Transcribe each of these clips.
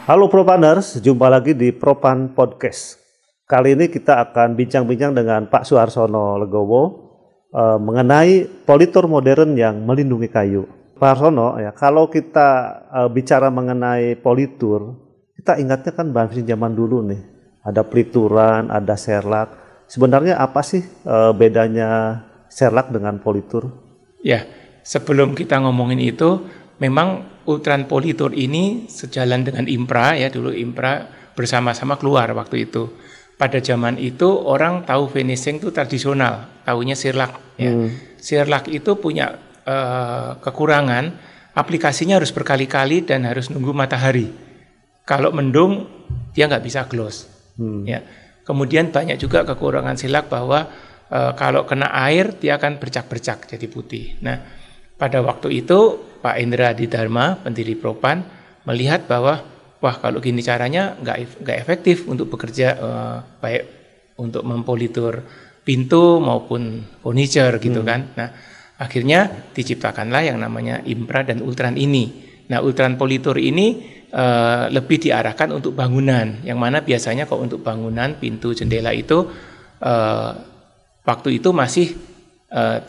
Halo Propaners, jumpa lagi di Propan Podcast. Kali ini kita akan bincang-bincang dengan Pak Suharsono Legowo mengenai politur modern yang melindungi kayu. Pak Suharsono, ya, kalau kita bicara mengenai politur, kita ingatnya kan bahan fisik zaman dulu nih. Ada pelituran, ada serlak. Sebenarnya apa sih bedanya serlak dengan politur? Ya, sebelum kita ngomongin itu, memang Ultran Politur ini sejalan dengan Impra, ya dulu Impra bersama-sama keluar waktu itu. Pada zaman itu orang tahu finishing itu tradisional, tahunya sirlak. Ya. Sirlak itu punya kekurangan, aplikasinya harus berkali-kali dan harus nunggu matahari. Kalau mendung dia nggak bisa gloss. Ya. Kemudian banyak juga kekurangan sirlak bahwa kalau kena air dia akan bercak-bercak jadi putih. Nah, pada waktu itu Pak Indra Adidharma, pendiri Propan, melihat bahwa wah kalau gini caranya nggak efektif untuk bekerja baik untuk mempolitur pintu maupun furniture gitu kan. Nah akhirnya diciptakanlah yang namanya Impra dan Ultran ini. Nah Ultran Politur ini lebih diarahkan untuk bangunan, yang mana biasanya kalau untuk bangunan pintu jendela itu waktu itu masih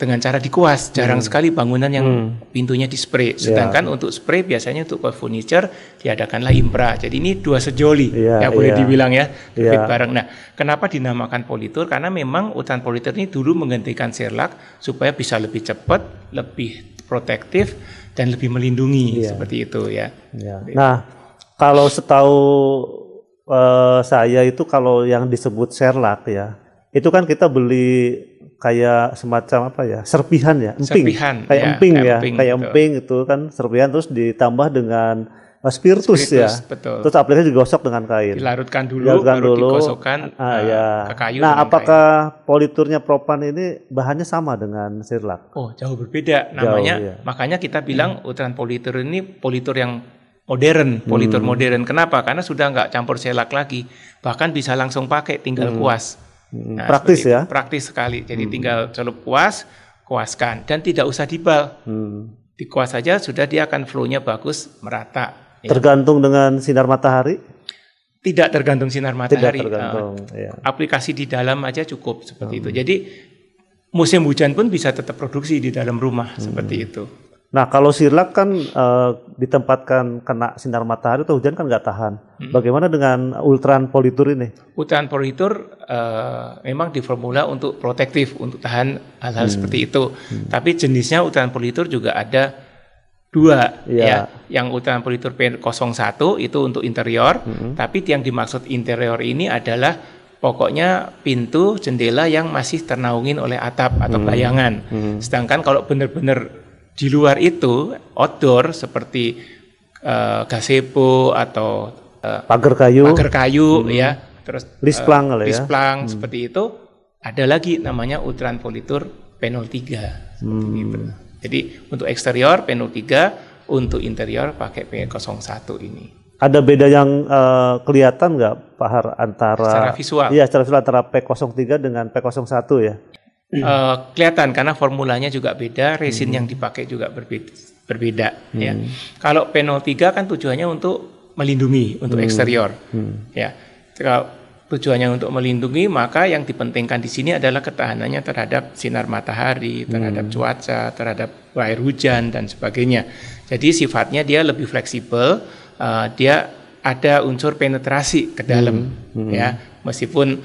dengan cara dikuas, jarang sekali bangunan yang pintunya dispray. Sedangkan untuk spray biasanya untuk furniture diadakanlah Impra. Jadi ini dua sejoli, boleh dibilang ya, bareng. Nah, kenapa dinamakan politur? Karena memang Ultran Politur ini dulu menggantikan serlak supaya bisa lebih cepat, lebih protektif dan lebih melindungi seperti itu ya. Nah, kalau setahu saya itu kalau yang disebut serlak ya, itu kan kita beli kayak semacam apa ya, serpihan ya, emping, kayak emping itu kan serpihan, terus ditambah dengan spiritus ya, betul. Terus aplikasi digosok dengan kain, dilarutkan dulu, baru digosokkan ke kayu. Nah, apakah politurnya Propan ini bahannya sama dengan sirlak? Oh, jauh berbeda namanya. Makanya kita bilang Ultran Politur ini politur yang modern, politur modern. Kenapa? Karena sudah nggak campur sirlak lagi, bahkan bisa langsung pakai, tinggal kuas. Nah, praktis ya, praktis sekali. Jadi tinggal celup kuaskan dan tidak usah dibal. Dikuas saja sudah dia akan flow-nya bagus, merata. Tergantung dengan sinar matahari? Tidak tergantung sinar matahari. Tidak tergantung, aplikasi di dalam aja cukup seperti itu. Jadi musim hujan pun bisa tetap produksi di dalam rumah seperti itu. Nah, kalau sirlak kan ditempatkan kena sinar matahari atau hujan kan nggak tahan. Bagaimana dengan Ultran Politur ini? Ultran Politur memang diformula untuk protektif, untuk tahan hal-hal seperti itu. Tapi jenisnya Ultran Politur juga ada dua, ya. Yang Ultran Politur P01 itu untuk interior, tapi yang dimaksud interior ini adalah pokoknya pintu, jendela yang masih ternaungin oleh atap atau bayangan. Sedangkan kalau benar-benar di luar itu outdoor seperti gazebo atau pagar kayu ya, terus lisplang seperti itu, ada lagi namanya Ultran Politur P03 gitu. Jadi untuk eksterior P03, untuk interior pakai P01 ini. Ada beda yang kelihatan nggak Pak Har antara secara visual? Iya, secara visual antara P03 dengan P01 ya. Kelihatan karena formulanya juga beda, resin yang dipakai juga berbeda ya. Kalau P03 kan tujuannya untuk melindungi, untuk eksterior. Ya. Kalau tujuannya untuk melindungi, maka yang dipentingkan di sini adalah ketahanannya terhadap sinar matahari, terhadap cuaca, terhadap air hujan dan sebagainya. Jadi sifatnya dia lebih fleksibel, dia ada unsur penetrasi ke dalam ya, meskipun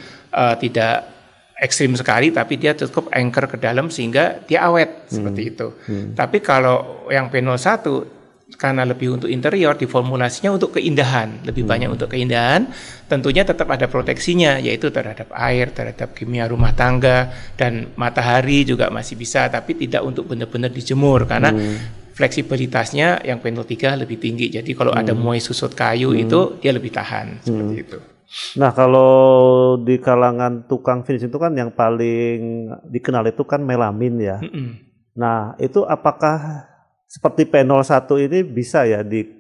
tidak ekstrim sekali, tapi dia cukup anchor ke dalam sehingga dia awet seperti itu. Tapi kalau yang P01 karena lebih untuk interior, diformulasinya untuk keindahan, lebih banyak untuk keindahan, tentunya tetap ada proteksinya, yaitu terhadap air, terhadap kimia rumah tangga, dan matahari juga masih bisa, tapi tidak untuk benar-benar dijemur, karena fleksibilitasnya yang P03 lebih tinggi. Jadi kalau ada muai susut kayu itu dia lebih tahan seperti itu. Nah, kalau di kalangan tukang finish itu kan yang paling dikenal itu kan melamin ya. Nah, itu apakah seperti P01 ini bisa ya di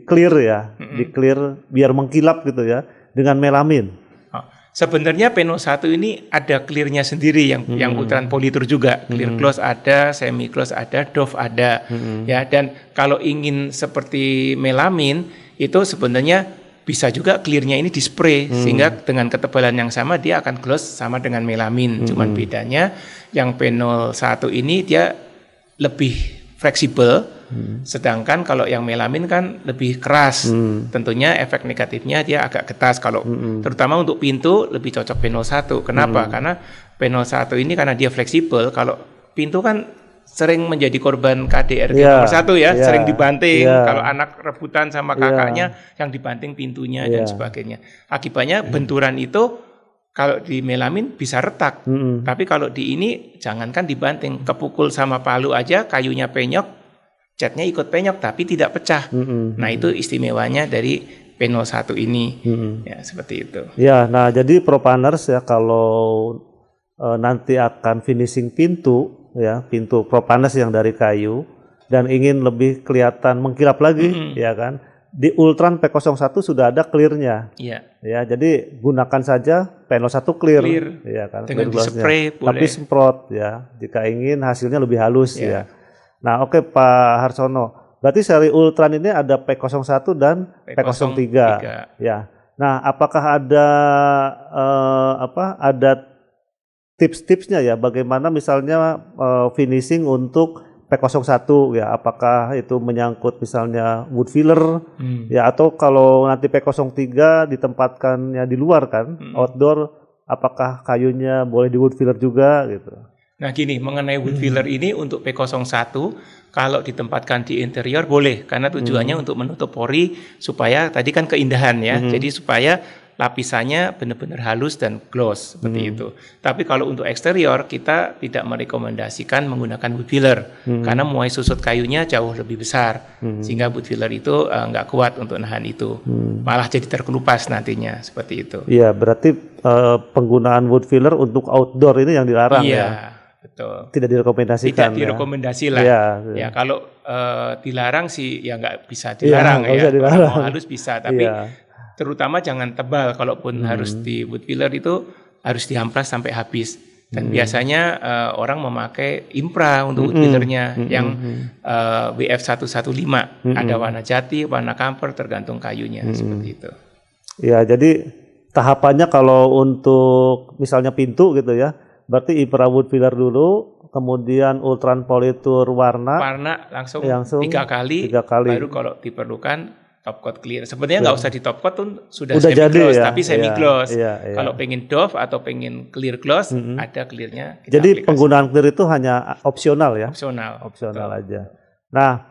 clear ya, di clear biar mengkilap gitu ya dengan melamin? Sebenarnya P01 ini ada clearnya sendiri yang Ultran Politur juga. Clear gloss ada, semi gloss ada, doff ada. Ya, dan kalau ingin seperti melamin itu sebenarnya bisa juga clearnya ini di spray sehingga dengan ketebalan yang sama dia akan gloss sama dengan melamin. Cuman bedanya yang P01 ini dia lebih fleksibel, sedangkan kalau yang melamin kan lebih keras. Tentunya efek negatifnya dia agak getas kalau terutama untuk pintu lebih cocok P01. Kenapa? Karena P01 ini karena dia fleksibel, kalau pintu kan sering menjadi korban KDRT nomor 1 ya, sering dibanting. Kalau anak rebutan sama kakaknya yang dibanting pintunya dan sebagainya. Akibatnya benturan itu kalau di melamin bisa retak. Tapi kalau di ini jangankan dibanting, kepukul sama palu aja kayunya penyok, catnya ikut penyok tapi tidak pecah. Nah, itu istimewanya dari P01 ini. Ya, seperti itu. Ya, nah jadi Propaners ya kalau nanti akan finishing pintu ya, pintu Propaners yang dari kayu dan ingin lebih kelihatan mengkilap lagi ya kan. Di Ultran P01 sudah ada clearnya. Iya. Ya, jadi gunakan saja P01 clear ya kan. Dengan di-spray boleh. Tapi semprot ya jika ingin hasilnya lebih halus ya. Nah, oke Pak Harsono. Berarti seri Ultran ini ada P01 dan P03 ya. Nah, apakah ada ada tips-tipsnya ya bagaimana misalnya finishing untuk P01 ya, apakah itu menyangkut misalnya wood filler ya, atau kalau nanti P03 ditempatkannya di luar kan, outdoor, apakah kayunya boleh di wood filler juga gitu. Nah gini, mengenai wood filler ini untuk P01 kalau ditempatkan di interior boleh, karena tujuannya untuk menutup pori supaya tadi kan keindahan ya, jadi supaya lapisannya benar-benar halus dan gloss seperti itu. Tapi kalau untuk eksterior kita tidak merekomendasikan menggunakan wood filler karena muai susut kayunya jauh lebih besar sehingga wood filler itu nggak kuat untuk nahan itu, malah jadi terkelupas nantinya seperti itu. Iya, berarti penggunaan wood filler untuk outdoor ini yang dilarang ya. Betul. Tidak direkomendasikan. Tidak direkomendasi lah. Ya kalau dilarang sih ya nggak bisa Ya, dilarang ya. bisa dilarang. Kalau halus bisa, tapi terutama jangan tebal. Kalaupun harus di wood filler itu harus diamplas sampai habis. Dan biasanya orang memakai Impra untuk wood fillernya yang WF115. Ada warna jati, warna kamfer, tergantung kayunya seperti itu. Ya, jadi tahapannya kalau untuk misalnya pintu gitu ya, berarti Impra wood filler dulu, kemudian Ultran Politur warna langsung 3 kali, baru kalau diperlukan top coat clear. Sebenarnya nggak usah di top coat tuh sudah semi gloss, ya? Tapi semi gloss. Kalau pengen doff atau pengen clear gloss, ada clearnya. Jadi penggunaan clear itu hanya opsional ya? Opsional aja. Nah,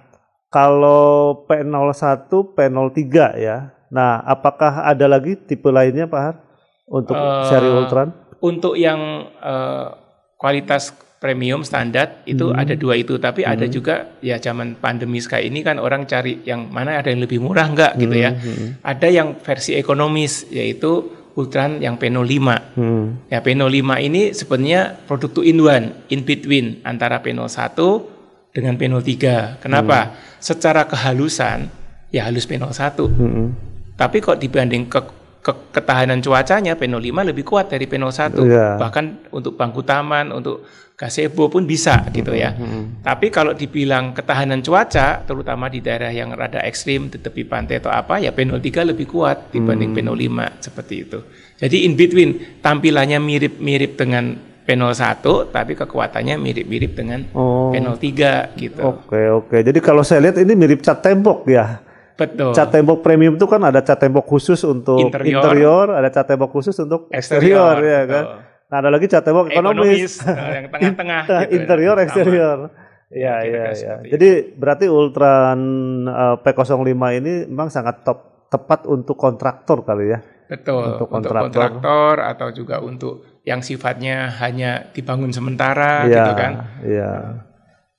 kalau P01, P03 ya. Nah, apakah ada lagi tipe lainnya Pak Har untuk seri Ultran? Untuk yang kualitas premium standar itu ada 2 itu, tapi ada juga ya zaman pandemi kayak ini kan orang cari yang mana ada yang lebih murah enggak gitu ya. Ada yang versi ekonomis yaitu Ultran yang P05. Ya P05 ini sebenarnya produk 2-in-1, in between antara P01 dengan P03. Kenapa? Secara kehalusan ya halus P01. Tapi kok dibanding ketahanan cuacanya P05 lebih kuat dari P01. Bahkan untuk bangku taman, untuk gazebo pun bisa gitu ya. Tapi kalau dibilang ketahanan cuaca, terutama di daerah yang rada ekstrim, di tepi pantai atau apa, ya P03 lebih kuat dibanding P05 seperti itu. Jadi in between, tampilannya mirip-mirip dengan P01, tapi kekuatannya mirip-mirip dengan P03 gitu. Oke. Jadi kalau saya lihat ini mirip cat tembok ya. Betul. Cat tembok premium itu kan ada cat tembok khusus untuk interior, ada cat tembok khusus untuk eksterior ya kan. Nah, ada lagi cat tembok ekonomis yang tengah-tengah gitu, interior eksterior. Iya. Jadi berarti Ultran P05 ini memang sangat tepat untuk kontraktor kali ya. Betul. Untuk kontraktor atau juga untuk yang sifatnya hanya dibangun sementara gitu kan. Iya.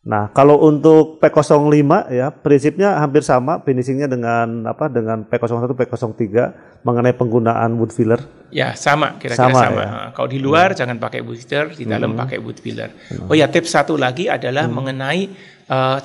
Nah, kalau untuk P05 ya, prinsipnya hampir sama finishingnya dengan P01, P03 mengenai penggunaan wood filler. Ya, sama kira-kira sama. Ya? Kalau di luar jangan pakai wood filler, di dalam pakai wood filler. Oh ya, tips satu lagi adalah mengenai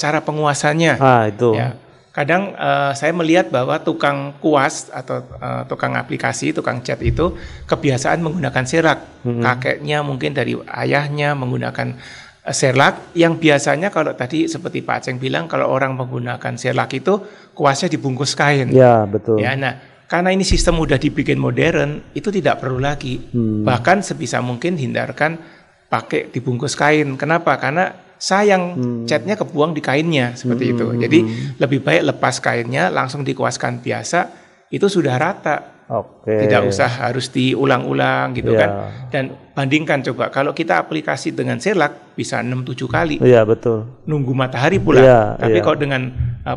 cara penguasannya. Itu. Ya. Kadang saya melihat bahwa tukang kuas atau tukang aplikasi, tukang cat itu kebiasaan menggunakan serak. Kakeknya mungkin dari ayahnya menggunakan serlak yang biasanya kalau tadi seperti Pak Aceng bilang kalau orang menggunakan serlak itu kuasnya dibungkus kain. Ya, betul. Ya, nah karena ini sistem udah dibikin modern, itu tidak perlu lagi. Bahkan sebisa mungkin hindarkan pakai dibungkus kain. Kenapa? Karena sayang catnya kebuang di kainnya seperti itu. Jadi lebih baik lepas kainnya, langsung dikuaskan biasa, itu sudah rata. Tidak usah harus diulang-ulang gitu kan. Dan bandingkan coba, kalau kita aplikasi dengan Shellac bisa 6-7 kali. Iya, betul. Nunggu matahari pula. Tapi kalau dengan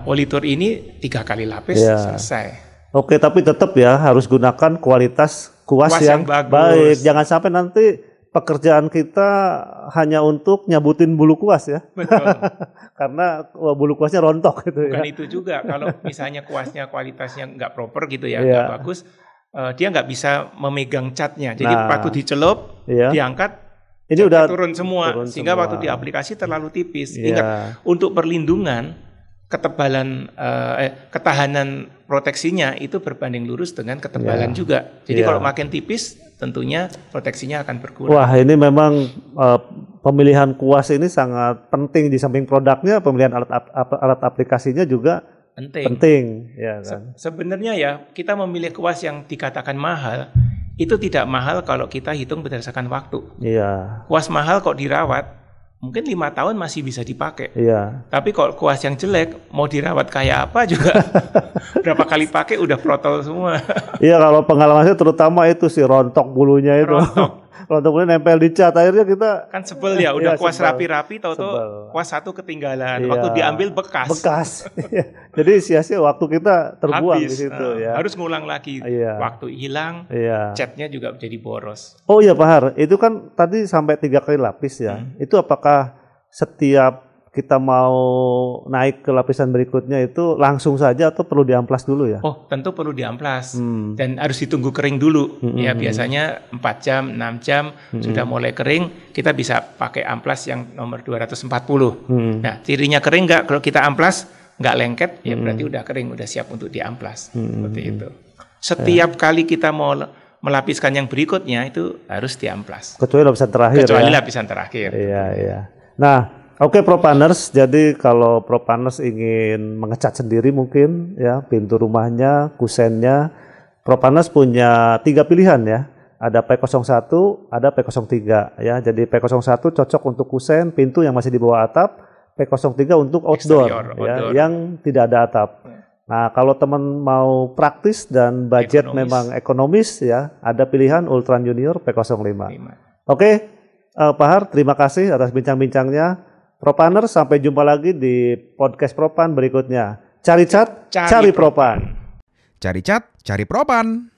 Polytour ini 3 kali lapis selesai. Oke, tapi tetap ya harus gunakan kualitas kuas yang baik. Jangan sampai nanti pekerjaan kita hanya untuk nyabutin bulu kuas ya. Betul. Karena bulu kuasnya rontok gitu. Bukan itu juga. Kalau misalnya kuasnya kualitasnya nggak proper gitu ya, nggak bagus, dia nggak bisa memegang catnya. Jadi waktu dicelup, diangkat, ini udah turun semua. Sehingga waktu di aplikasi terlalu tipis. Ingat, untuk perlindungan, ketebalan ketahanan proteksinya itu berbanding lurus dengan ketebalan juga. Jadi kalau makin tipis tentunya proteksinya akan berkurang. Wah, ini memang pemilihan kuas ini sangat penting. Di samping produknya, pemilihan alat aplikasinya juga penting ya kan? Sebenarnya ya, kita memilih kuas yang dikatakan mahal itu tidak mahal kalau kita hitung berdasarkan waktu. Kuas mahal kok dirawat mungkin 5 tahun masih bisa dipakai. Tapi kalau kuas yang jelek, mau dirawat kayak apa juga, berapa kali pakai udah protol semua. Iya, kalau pengalaman saya terutama itu sih rontok bulunya itu. Rontok bulunya nempel di cat, akhirnya kita kan sebel ya, udah kuas rapi-rapi, tahu-tahu kuas satu ketinggalan. Waktu diambil bekas. Jadi sia-sia waktu kita terbuang di situ ya. Harus ngulang lagi. Waktu hilang, catnya juga jadi boros. Oh iya Pak Har, itu kan tadi sampai 3 kali lapis ya. Itu apakah setiap kita mau naik ke lapisan berikutnya itu langsung saja atau perlu diamplas dulu ya? Oh, tentu perlu diamplas. Dan harus ditunggu kering dulu. Ya biasanya 4 jam, 6 jam sudah mulai kering, kita bisa pakai amplas yang nomor 240. Nah, cirinya kering nggak? Kalau kita amplas nggak lengket, ya berarti udah kering, udah siap untuk diamplas. Seperti itu. Setiap kali kita mau melapiskan yang berikutnya itu harus diamplas. Kecuali lapisan terakhir. Lapisan terakhir. Iya. Nah, oke ProPaners, jadi kalau ProPaners ingin mengecat sendiri mungkin ya pintu rumahnya, kusennya, ProPaners punya 3 pilihan ya. Ada P01, ada P03 ya. Jadi P01 cocok untuk kusen, pintu yang masih di bawah atap, P03 untuk outdoor ya, yang tidak ada atap. Nah, kalau teman mau praktis dan budget memang ekonomis ya, ada pilihan Ultran Junior P05. Oke, Pak Har, terima kasih atas bincang-bincangnya. ProPaners, sampai jumpa lagi di podcast Propan berikutnya. Cari cat, cari Propan. Cari cat, cari Propan.